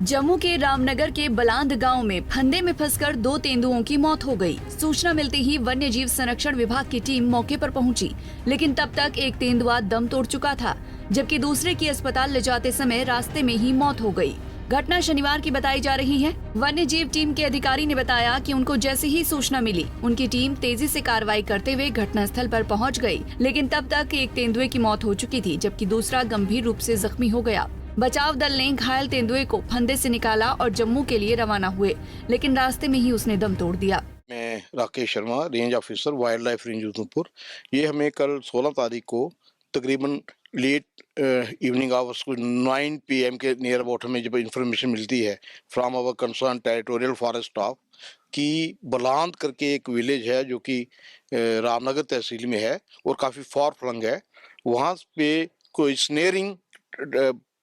जम्मू के रामनगर के बलांद गांव में फंदे में फंसकर 2 तेंदुओं की मौत हो गई। सूचना मिलते ही वन्य जीव संरक्षण विभाग की टीम मौके पर पहुंची, लेकिन तब तक एक तेंदुआ दम तोड़ चुका था, जबकि दूसरे की अस्पताल ले जाते समय रास्ते में ही मौत हो गई। घटना शनिवार की बताई जा रही है। वन्य जीव टीम के अधिकारी ने बताया कि उनको जैसे ही सूचना मिली, उनकी टीम तेजी से कार्रवाई करते हुए घटनास्थल पर पहुंच गई, लेकिन तब तक एक तेंदुए की मौत हो चुकी थी, जबकि दूसरा गंभीर रूप से जख्मी हो गया। बचाव दल ने घायल तेंदुए को फंदे से निकाला और जम्मू के लिए रवाना हुए, लेकिन रास्ते में ही उसने दम तोड़ दिया। मैं Rakesh Sharma, range officer wild life range Udhampur. ये हमें कल 16 तारीख को तकरीबन लेट इवनिंग आवर्स को 9 PM के नियर अबाउट हमें जब इंफॉर्मेशन मिलती है from our concern territorial forest staff कि बलांद करके एक विलेज है जो कि रामनगर तहसील में है और काफ़ी फार फ्लंग है। वहाँ पे कोई स्नेरिंग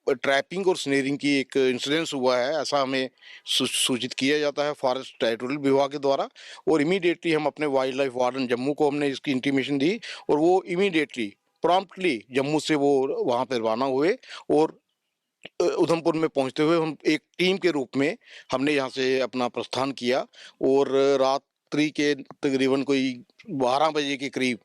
ट्रैपिंग और स्नेरिंग की एक इंसिडेंस हुआ है, ऐसा हमें सूचित किया जाता है फॉरेस्ट टेरिटोरियल विभाग के द्वारा। और इमीडिएटली हम अपने वाइल्ड लाइफ वार्डन जम्मू को हमने इसकी इंटीमेशन दी और वो इमीडिएटली प्रॉम्प्टली जम्मू से वो वहाँ पर रवाना हुए और उधमपुर में पहुँचते हुए हम एक टीम के रूप में हमने यहाँ से अपना प्रस्थान किया और रात्रि के तकरीबन कोई 12 बजे के करीब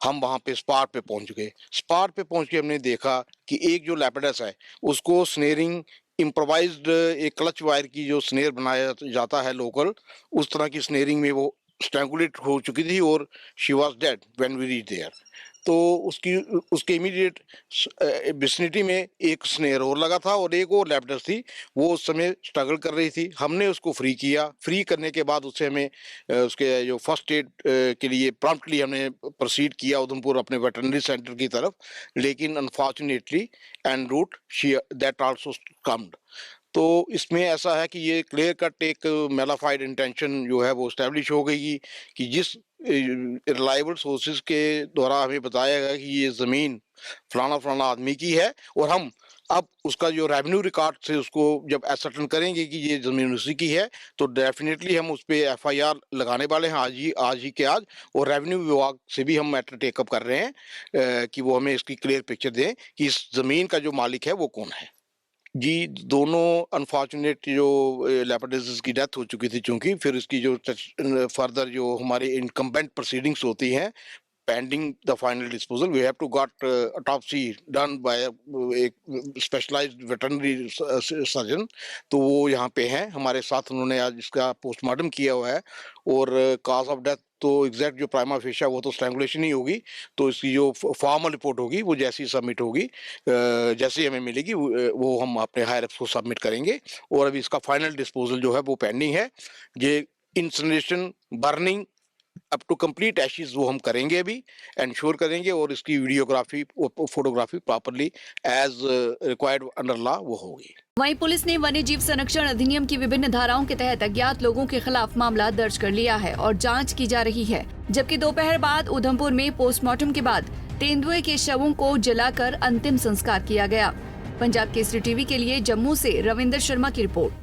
हम वहाँ पे स्पॉट पे पहुँच गए। स्पॉट पे पहुँच के हमने देखा कि एक जो लेपर्डस है उसको स्नेरिंग इम्प्रोवाइज्ड एक क्लच वायर की जो स्नेर बनाया जाता है लोकल, उस तरह की स्नेरिंग में वो स्ट्रैंगुलेट हो चुकी थी और she was dead when we reach there. तो उसके इमीडिएट विसिनिटी में एक स्नेर और लगा था और एक और लेपर्डस थी, वो उस समय स्ट्रगल कर रही थी। हमने उसको फ्री किया। फ्री करने के बाद उससे हमें उसके जो फर्स्ट एड के लिए प्रॉम्प्टली हमने प्रोसीड किया उधमपुर अपने वेटरनरी सेंटर की तरफ, लेकिन unfortunately en route she that also comed. तो इसमें ऐसा है कि ये क्लियर कट एक मेलाफाइड इंटेंशन जो है वो इस्टेब्लिश हो गई कि जिस रिलायबल सोर्सेज के द्वारा हमें बताया गया कि ये ज़मीन फलाना फलाना आदमी की है और हम अब उसका जो रेवेन्यू रिकॉर्ड से उसको जब एसर्टन करेंगे कि ये ज़मीन उसी की है, तो डेफिनेटली हम उस पर FIR लगाने वाले हैं आज ही के आज। और रेवेन्यू विभाग से भी हम मैटर टेकअप कर रहे हैं कि वो हमें इसकी क्लियर पिक्चर दें कि इस ज़मीन का जो मालिक है वो कौन है। जी, दोनों अनफॉर्चुनेट जो लेपर्डस की डेथ हो चुकी थी, चूँकि फिर इसकी जो फर्दर जो हमारी इनकम्बेंट प्रोसीडिंग्स होती हैं pending the final disposal, we have to got autopsy done by एक स्पेशलाइज्ड वेटरनरी सर्जन। तो वो यहाँ पे हैं हमारे साथ, उन्होंने आज इसका पोस्टमार्टम किया हुआ है और कॉज ऑफ डेथ तो एग्जैक्ट जो प्राइमा फेशिया वो तो स्ट्रैंगुलेशन ही होगी। तो इसकी जो फॉर्मल रिपोर्ट होगी वो जैसी सबमिट होगी, जैसे हमें मिलेगी वो हम अपने हायर अप्स को सबमिट करेंगे। और अभी इसका फाइनल डिस्पोजल जो है वो पेंडिंग है। ये incineration, burning up to complete ashes वो हम करेंगे, अभी एंश्योर करेंगे और इसकी वीडियोग्राफी और photography properly as required under law वो होगी। वहीं पुलिस ने वन्य जीव संरक्षण अधिनियम की विभिन्न धाराओं के तहत अज्ञात लोगों के खिलाफ मामला दर्ज कर लिया है और जांच की जा रही है। जबकि दोपहर बाद उधमपुर में पोस्टमार्टम के बाद तेंदुए के शवों को जलाकर अंतिम संस्कार किया गया। पंजाब केसरी टीवी के लिए जम्मू से रविंदर शर्मा की रिपोर्ट।